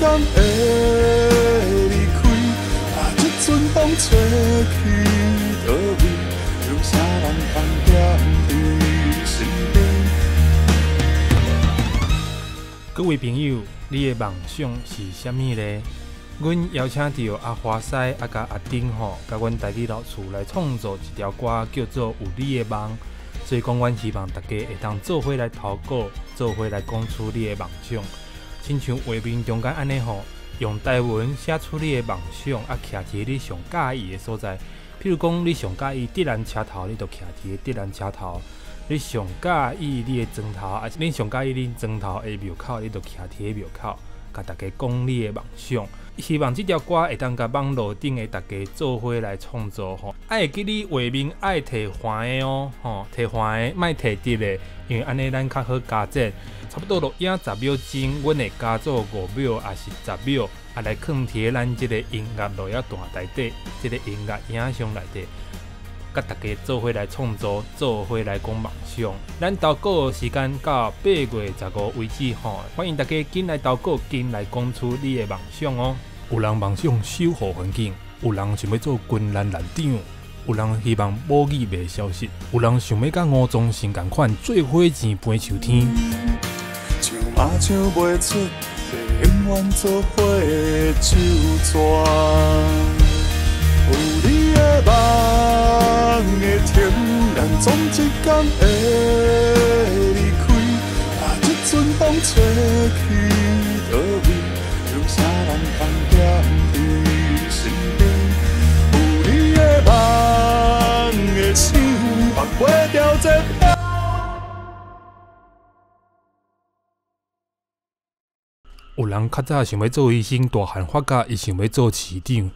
敢会离开？啊，这阵风吹去倒位，有啥人通踮伫身边？各位朋友，你的梦想是啥物呢？阮邀请到阿华西甲阿丁甲阮家己老厝来创作一条歌，叫做《有你的梦》。所以讲，阮希望大家会当做伙来投稿，做伙来讲出你的梦想。亲像画面中间安尼用台文写出你的梦想，徛伫你上介意的所在。譬如讲，你上介意德兰车头，你就徛伫德兰车头；你上介意你的砖头，你上介意恁砖头的庙口，你就徛伫庙口，甲大家讲你的梦想。希望这条歌会当甲网络顶的大家做伙来创作爱记你画面爱摕还的摕还的，莫摕直的，因为安尼咱较好加减。差不多录影10秒钟，阮会加做5秒，还是10秒，来放伫咱这个音乐录影带内底，这个音乐影像内底，甲大家做伙来创作，做伙来讲梦想。咱投稿时间到8月15为止欢迎大家紧来投稿，紧来讲出你的梦想哦。有人梦想守护环境，有人想要做军人连长，有人希望武艺袂消失，有人想要甲吴宗宪同款做火箭飞上天。唱嘛唱袂出，永远做伙的手纸。有你的梦的天，咱总一天会离开。啊，这阵风吹去倒位，有啥人通踮伫身边？有你的梦的心，放袂掉这飘。有人较早想要做医生，大汉发觉伊想要做市长。